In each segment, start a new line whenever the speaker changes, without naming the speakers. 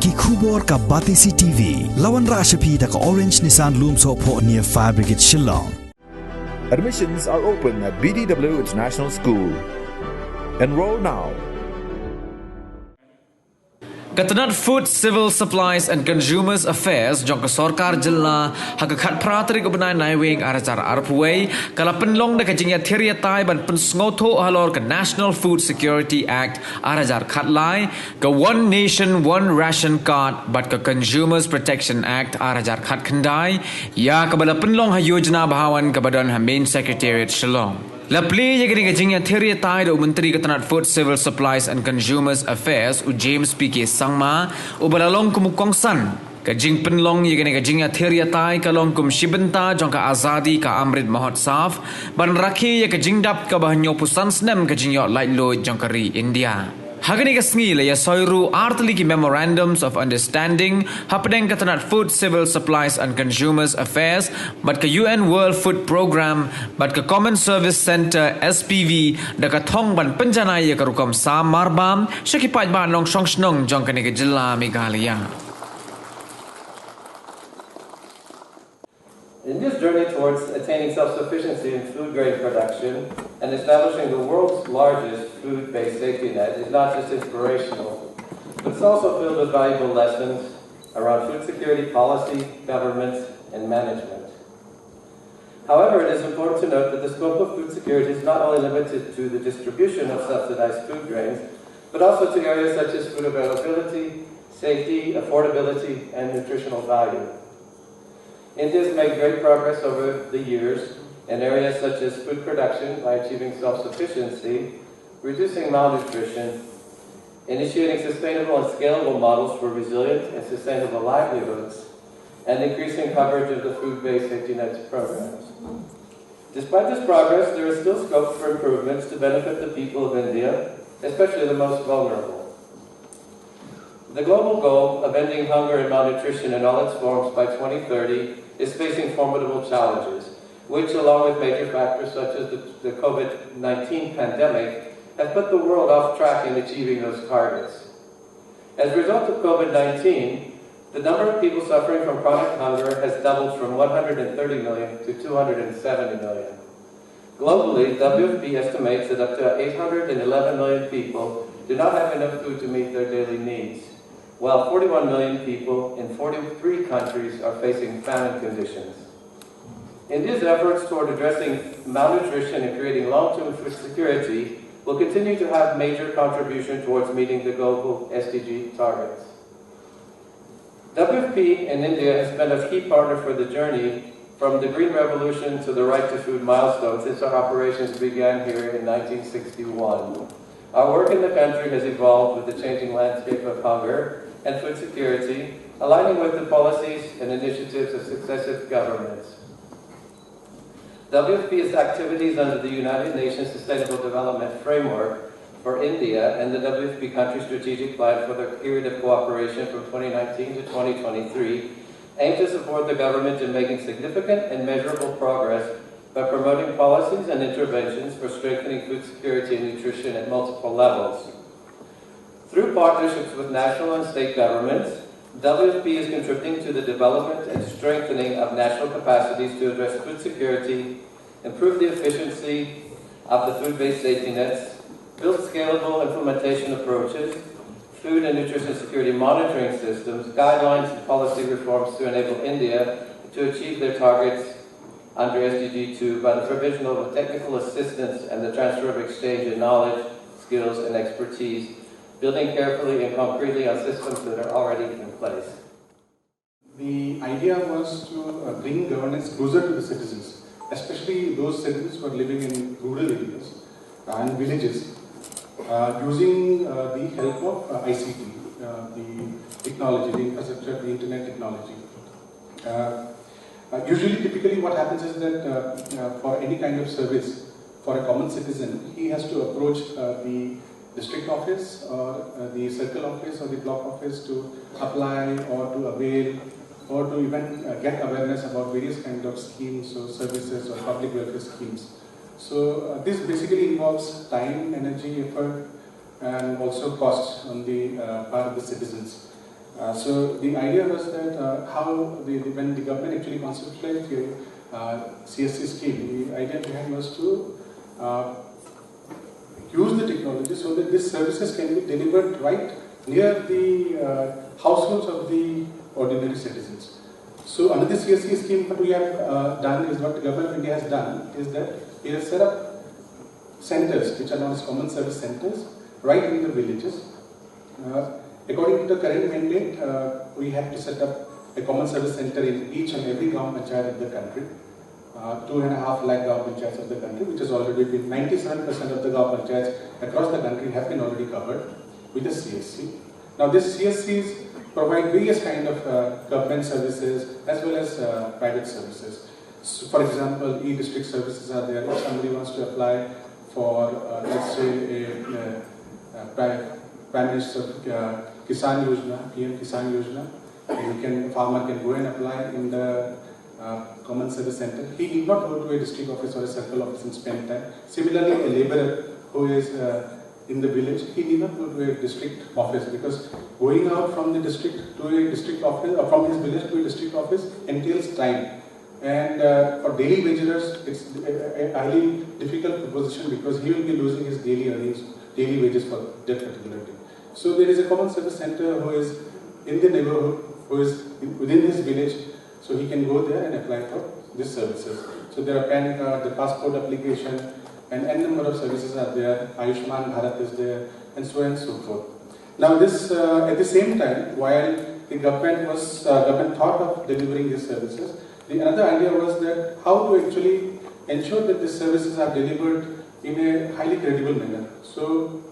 Ki khubor ka Batisi TV, lawan Rashapi da ka Orange Nissan Loomso po near Fire Brigade Shillong.
Admissions are open at BDW International School. Enroll now.
Tnat Food, Civil Supplies and Consumers Affairs jangka Sarkar Jilla hakakat pratri kebenaran naiwing arajar arpway kala penlong da kajingya theria tai ban Pynsngewthuh halor ke National Food Security Act arajar khatlai ke One Nation One Ration Card bat ke Consumers Protection Act arajar khat khandai ya kabala penlong hayojna bahawan ke badan Main Secretariat Shillong. Lapli yang kini kajingnya theory tai do Menteri Tnat Food, Civil Supplies and Consumers Affairs u James Pynsngewthuh u balalong kumukong san kajing penlong yang kini kajingnya theory tai kalong kum shibenta jangka azadi ka amrit mahotsaf ban rakhi yang kajing dap ka bahanyo pusan snem kajing yok light load jangkari India. Hagani kasngi la ya soiru artli ki memorandums of understanding hapdeng ka Tnat Food, Civil Supplies and Consumers Affairs bat ka UN World Food Program bat ka Common Service Center SPV da ka thong ban penjanai ya karukom sa marbam syakipaj ban long shong snong jong ka ni ka jilla Meghalaya.
In this journey towards attaining self-sufficiency in food grain production and establishing the world's largest food-based safety net is not just inspirational, but it's also filled with valuable lessons around food security policy, government, and management. However, it is important to note that the scope of food security is not only limited to the distribution of subsidized food grains, but also to areas such as food availability, safety, affordability, and nutritional value. India has made great progress over the years in areas such as food production by achieving self-sufficiency, reducing malnutrition, initiating sustainable and scalable models for resilient and sustainable livelihoods, and increasing coverage of the food-based safety net programs. Despite this progress, there is still scope for improvements to benefit the people of India, especially the most vulnerable. The global goal of ending hunger and malnutrition in all its forms by 2030 is facing formidable challenges, which, along with major factors such as the COVID-19 pandemic, have put the world off track in achieving those targets. As a result of COVID-19, the number of people suffering from chronic hunger has doubled from 130 million to 270 million. Globally, WFP estimates that up to 811 million people do not have enough food to meet their daily needs, while 41 million people in 43 countries are facing famine conditions. India's efforts toward addressing malnutrition and creating long-term food security will continue to have major contribution towards meeting the global SDG targets. WFP in India has been a key partner for the journey from the Green Revolution to the Right to Food milestone since our operations began here in 1961. Our work in the country has evolved with the changing landscape of hunger and food security, aligning with the policies and initiatives of successive governments. WFP's activities under the United Nations Sustainable Development Framework for India and the WFP Country Strategic Plan for the period of cooperation from 2019 to 2023 aim to support the government in making significant and measurable progress by promoting policies and interventions for strengthening food security and nutrition at multiple levels. Through partnerships with national and state governments, WFP is contributing to the development and strengthening of national capacities to address food security, improve the efficiency of the food-based safety nets, build scalable implementation approaches, food and nutrition security monitoring systems, guidelines and policy reforms to enable India to achieve their targets under SDG 2 by the provision of technical assistance and the transfer of exchange in knowledge, skills, and expertise, building carefully and concretely on systems that are already in place.
The idea was to bring governance closer to the citizens, especially those citizens who are living in rural areas and villages, using the help of ICT, the technology, the infrastructure, the internet technology. Typically what happens is that for any kind of service, for a common citizen, he has to approach the district office or the circle office or the block office to apply or to avail or to even get awareness about various kinds of schemes or services or public welfare schemes. So this basically involves time, energy, effort, and also cost on the part of the citizens. So the idea was that when the government actually conceptualized the CSC scheme, the idea behind was to use the technology so that these services can be delivered right near the households of the ordinary citizens. So under the CSC scheme, what we have done is, what the government of India has done is that it has set up centers which are known as common service centers right in the villages. According to the current mandate, we have to set up a common service center in each and every Gram Panchayat of the country. 2.5 lakh Gram Panchayats of the country, which has already been 97% of the Gram Panchayats across the country have been already covered with the CSC. Now, these CSCs provide various kind of government services as well as private services. So, for example, e-district services are there. If somebody wants to apply for, let's say, a Prime Minister Kisan Yojana, PM Kisan Yojana, farmer can go and apply in the common service center. He need not go to a district office or a circle office and spend time. Similarly, a labourer who is in the village, he need not go to a district office, because going out from the district to a district office, or from his village to a district office, entails time. And for daily wagers, it's a highly difficult proposition, because he will be losing his daily earnings, daily wages for that particular day. So there is a common service center who is in the neighborhood, who is within his village, so he can go there and apply for these services. So there are PAN card, the passport application, and n number of services are there. Ayushman Bharat is there, and so on and so forth. Now this, at the same time, while the government thought of delivering these services, the another idea was that how to actually ensure that these services are delivered in a highly credible manner. So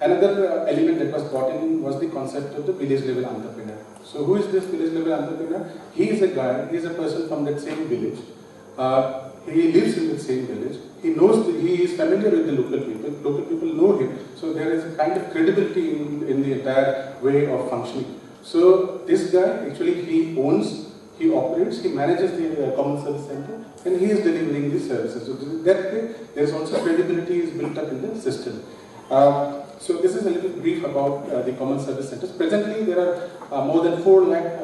another element that was brought in was the concept of the village level entrepreneur. So who is this village level entrepreneur? He is a guy, he is a person from that same village. He lives in the same village. He knows, he is familiar with the local people. Local people know him. So there is a kind of credibility in the entire way of functioning. So this guy actually, he owns, he operates, he manages the common service center, and he is delivering these services. So that way, there is also credibility is built up in the system. So this is a little brief about the common service centers. Presently, there are more than 4 lakh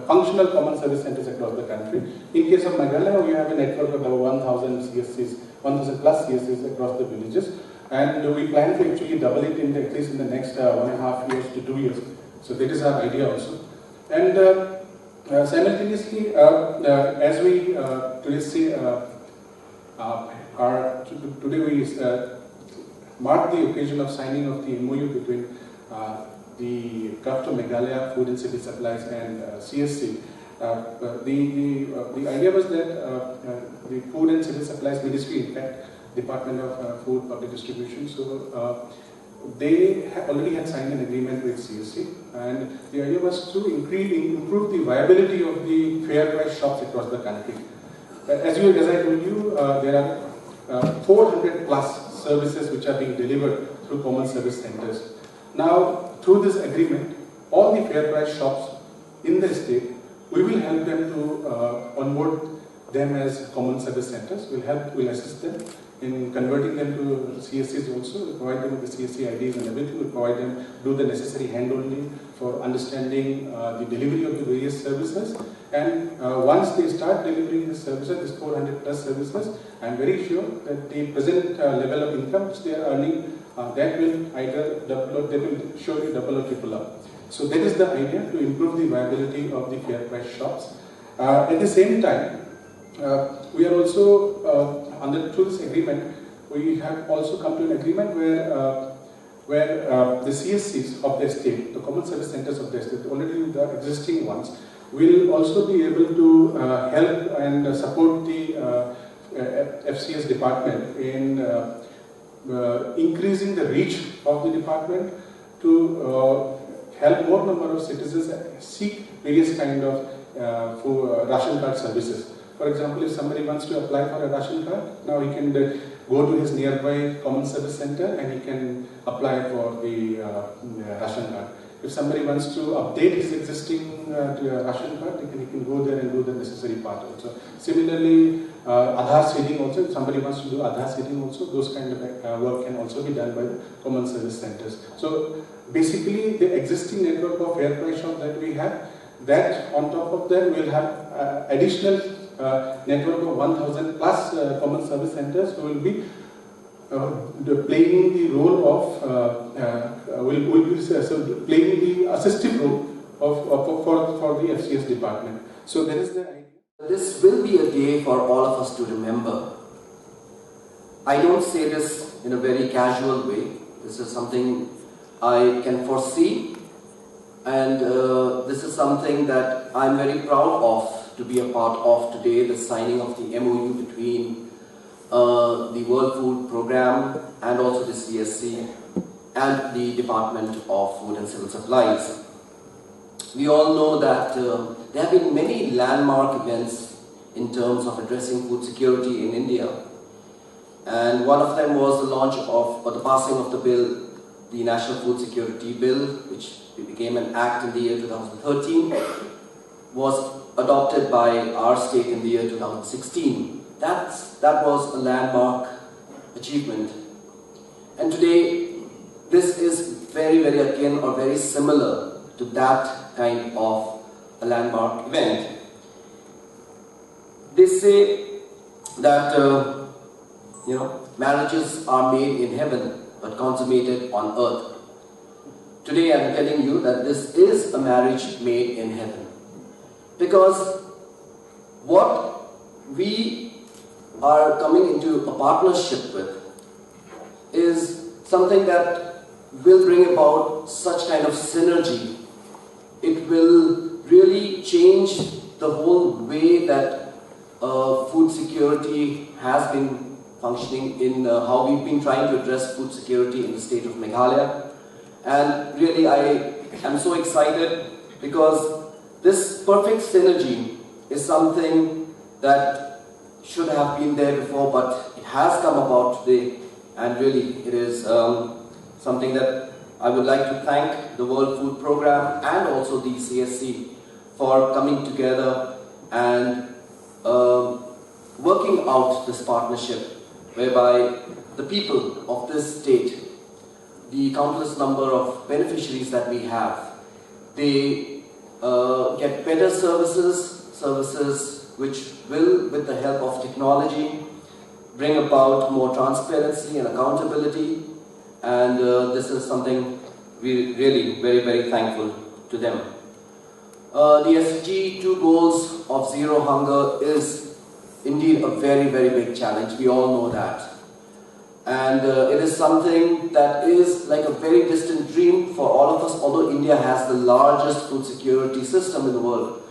functional common service centers across the country. In case of Meghalaya, we have a network of about 1,000 CSCs, 1,000 plus CSCs across the villages, and we plan to actually double it in at least in the next 1.5 years to 2 years. So that is our idea also. And simultaneously, as we today say, today we mark the occasion of signing of the MOU between the Government of Meghalaya, Food and Civil Supplies, and CSC. The idea was that the Food and Civil Supplies Ministry, in fact, Department of Food Public Distribution, so they already had signed an agreement with CSC, and the idea was to improve the viability of the fair price shops across the country. As I told you, there are 400 plus services which are being delivered through common service centers. Now, through this agreement, all the fair price shops in the state, we will help them to onboard them as common service centers. We'll assist them in converting them to CSCs also. We'll provide them with the CSC IDs and everything. We'll provide them, do the necessary handholding for understanding the delivery of the various services. And once they start delivering the services, these 400 plus services, I'm very sure that the present level of income which they are earning, that will either double or they will surely double or triple up. So that is the idea, to improve the viability of the fair price shops. At the same time, we are also through this agreement, we have also come to an agreement where the CSCs of the state, the common service centers of the state, already the existing ones, will also be able to help and support the FCS department in increasing the reach of the department to help more number of citizens seek various kind of ration card services. For example, if somebody wants to apply for a ration card, now he can go to his nearby common service center and he can apply for the ration card. If somebody wants to update his existing ration card, he can go there and do the necessary part also. Similarly, Aadhaar seeding also, if somebody wants to do Aadhaar seeding also, those kind of work can also be done by the common service centers. So basically the existing network of fair price shops that we have, that on top of that we will have additional network of 1000 plus common service centers who will be playing the role of playing the assistive role for the FCS department. So that is the idea.
This will be a day for all of us to remember. I don't say this in a very casual way. This is something I can foresee, and this is something that I'm very proud of to be a part of today, the signing of the MOU between the World Food Programme and also the CSC and the Department of Food and Civil Supplies. We all know that there have been many landmark events in terms of addressing food security in India, and one of them was the launch of, or the passing of the bill, the National Food Security Bill, which became an act in the year 2013, was adopted by our state in the year 2016. That was a landmark achievement, and today this is very, very akin or very similar to that kind of a landmark event. They say that marriages are made in heaven but consummated on earth. Today I am telling you that this is a marriage made in heaven, because what we are coming into a partnership with is something that will bring about such kind of synergy. It will really change the whole way that food security has been functioning in how we've been trying to address food security in the state of Meghalaya. And really I am so excited because this perfect synergy is something that should have been there before, but it has come about today, and really it is something that I would like to thank the World Food Programme and also the CSC for coming together and working out this partnership, whereby the people of this state, the countless number of beneficiaries that we have, they get better services which will, with the help of technology, bring about more transparency and accountability. And this is something we really very, very thankful to them. The SG 2 goals of zero hunger is indeed a very, very big challenge. We all know that. And it is something that is like a very distant dream for all of us, although India has the largest food security system in the world.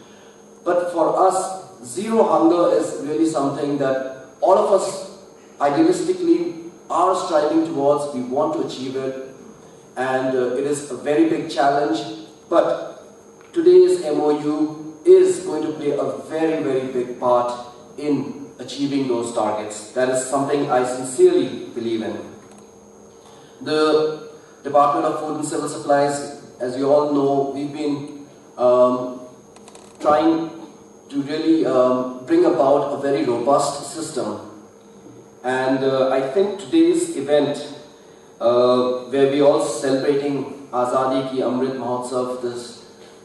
But for us, zero hunger is really something that all of us idealistically are striving towards. We want to achieve it, and it is a very big challenge, but today's MOU is going to play a very, very big part in achieving those targets. That is something I sincerely believe in. The Department of Food and Civil Supplies, as you all know, we've been trying to really bring about a very robust system. And I think today's event, where we all celebrating Azadi Ki Amrit Mahotsav,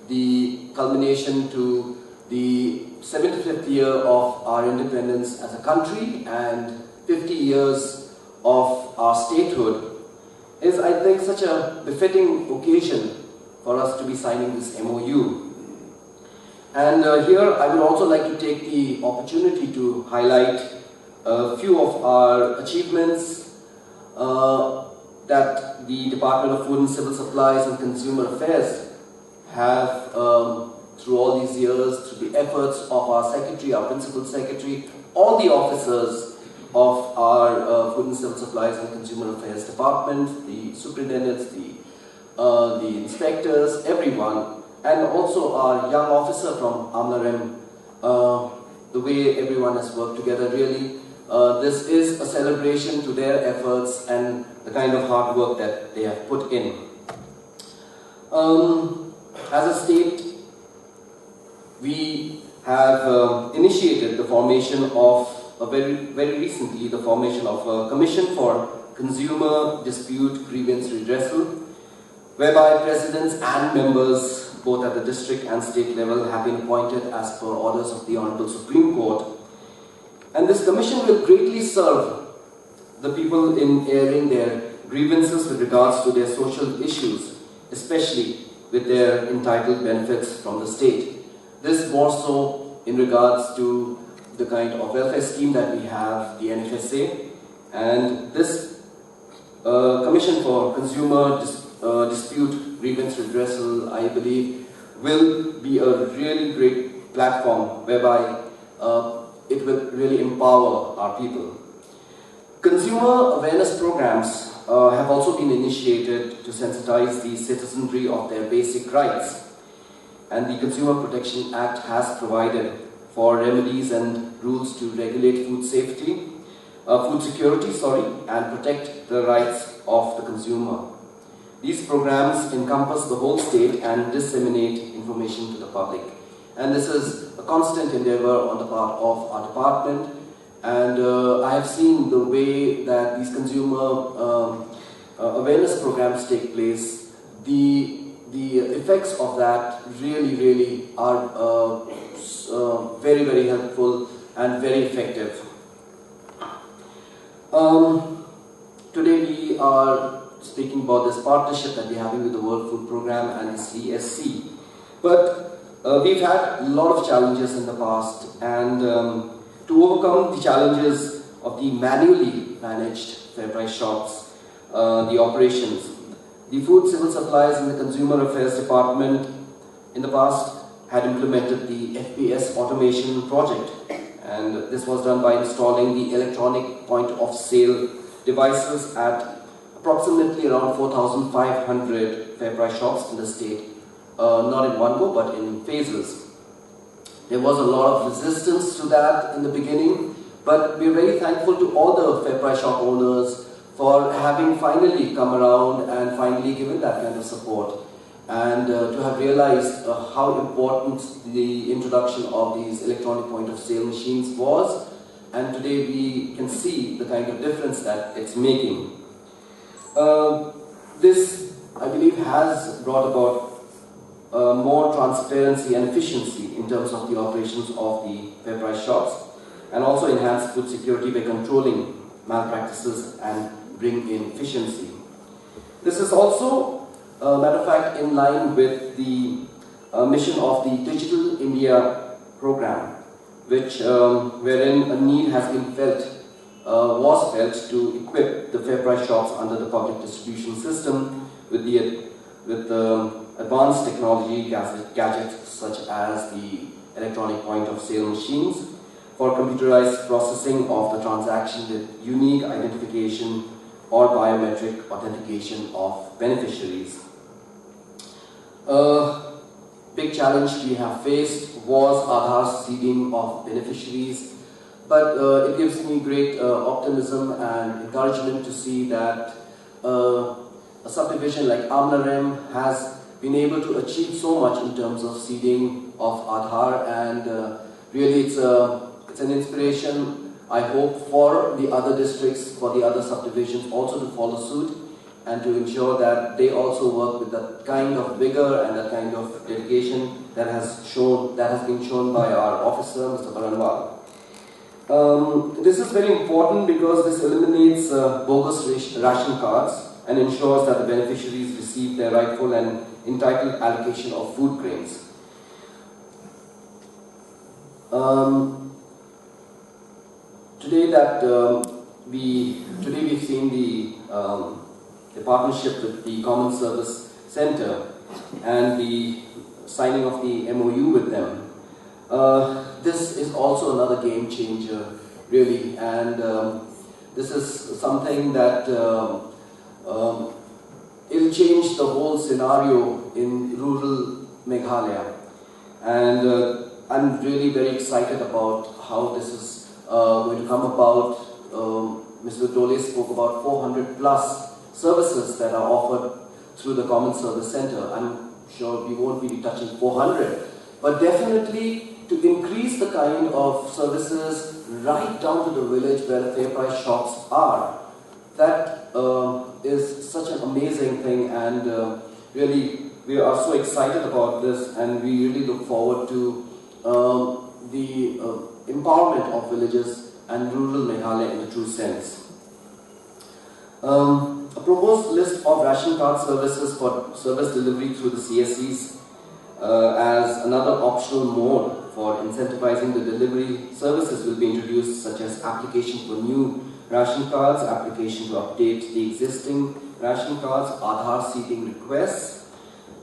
the culmination to the 75th year of our independence as a country and 50 years of our statehood, is, I think, such a befitting occasion for us to be signing this MOU. And here I would also like to take the opportunity to highlight a few of our achievements that the Department of Food and Civil Supplies and Consumer Affairs have through all these years, through the efforts of our secretary, our principal secretary, all the officers of our Food and Civil Supplies and Consumer Affairs Department, the superintendents, the inspectors, everyone, and also our young officer from Amlarem, the way everyone has worked together. Really, this is a celebration to their efforts and the kind of hard work that they have put in. As a state, we have initiated the formation of, very recently, the formation of a Commission for Consumer Dispute Grievance Redressal, whereby presidents and members, both at the district and state level, have been appointed as per orders of the Honorable Supreme Court. And this commission will greatly serve the people in airing their grievances with regards to their social issues, especially with their entitled benefits from the state. This more so in regards to the kind of welfare scheme that we have, the NFSA, and this Commission for Consumer Dispute Grievance Redressal, I believe, will be a really great platform whereby it will really empower our people. Consumer awareness programs have also been initiated to sensitize the citizenry of their basic rights, and the Consumer Protection Act has provided for remedies and rules to regulate food security, and protect the rights of the consumer. These programs encompass the whole state and disseminate information to the public. And this is a constant endeavor on the part of our department. And I have seen the way that these consumer awareness programs take place. The effects of that really are very, very helpful and very effective. Today we are speaking about this partnership that we're having with the World Food Programme and CSC. But we've had a lot of challenges in the past, and to overcome the challenges of the manually managed fair price shops, the operations, the Food Civil Supplies and the Consumer Affairs Department in the past had implemented the FPS automation project, and this was done by installing the electronic point of sale devices at approximately around 4,500 fair price shops in the state, not in one go but in phases. There was a lot of resistance to that in the beginning, but we're very thankful to all the fair price shop owners for having finally come around and finally given that kind of support, and to have realized how important the introduction of these electronic point of sale machines was, and today we can see the kind of difference that it's making. This, I believe, has brought about more transparency and efficiency in terms of the operations of the fair price shops, and also enhanced food security by controlling malpractices and bring in efficiency. This is also, matter of fact, in line with the mission of the Digital India program, which wherein a need has been was felt to equip the fair price shops under the public distribution system with the advanced technology gadgets such as the electronic point of sale machines for computerized processing of the transaction with unique identification or biometric authentication of beneficiaries. A big challenge we have faced was Aadhaar seeding of beneficiaries, but it gives me great optimism and encouragement to see that a subdivision like Amnarem has been able to achieve so much in terms of seeding of Aadhaar, and really it's an inspiration, I hope, for the other districts, for the other subdivisions also to follow suit and to ensure that they also work with that kind of vigor and that kind of dedication that has been shown by our officer, Mr. Baranwal. This is very important because this eliminates bogus ration cards and ensures that the beneficiaries receive their rightful and entitled allocation of food grains. Today we've seen the partnership with the Common Service Center and the signing of the MOU with them. This is also another game changer, really, and this is something that it'll change the whole scenario in rural Meghalaya, and I'm really very excited about how this is going to come about. Mr. Dole spoke about 400 plus services that are offered through the Common Service Center. I'm sure we won't be touching 400, but definitely to increase the kind of services right down to the village where the FairPrice shops are. That is such an amazing thing, and really we are so excited about this, and we really look forward to the empowerment of villages and rural Meghalaya in the true sense. A proposed list of ration card services for service delivery through the CSCs as another optional mode for incentivizing the delivery services will be introduced, such as application for new ration cards, application to update the existing ration cards, Aadhaar seeking requests,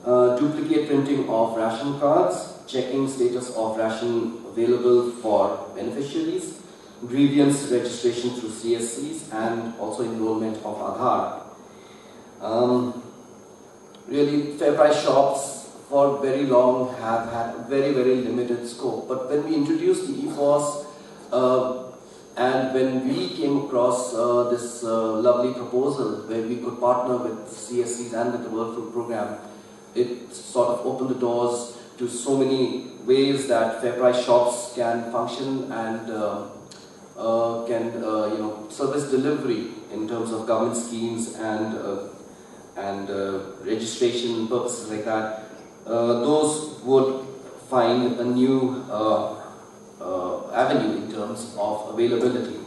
duplicate printing of ration cards, checking status of ration available for beneficiaries, grievance registration through CSCs, and also enrollment of Aadhaar. Really, FairPrice shops for very long have had very, very limited scope. But when we introduced the EFOS and when we came across this lovely proposal where we could partner with CSCs and with the World Food Program, it sort of opened the doors to so many ways that FairPrice shops can function and can service delivery in terms of government schemes and registration purposes like that. Those would find a new avenue in terms of availability.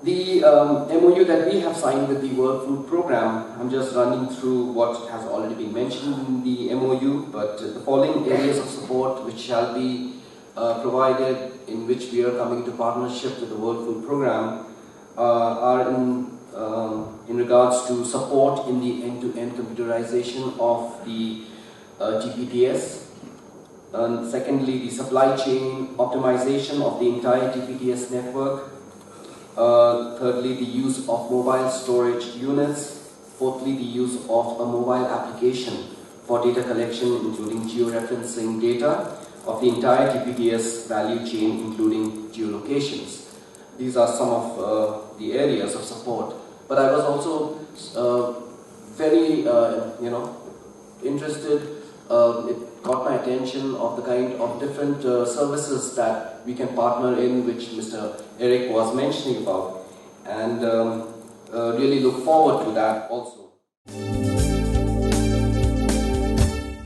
The MOU that we have signed with the World Food Program, I'm just running through what has already been mentioned in the MOU, but the following areas of support which shall be provided, in which we are coming into partnership with the World Food Program, are in regards to support in the end-to-end computerization of the TPTS. And secondly, the supply chain optimization of the entire TPTS network. Thirdly, the use of mobile storage units. Fourthly, the use of a mobile application for data collection, including georeferencing data of the entire TPTS value chain, including geolocations. These are some of the areas of support. But I was also very, interested. It caught my attention of the kind of different services that we can partner in, which Mr. Eric was mentioning about, and really look forward to that also.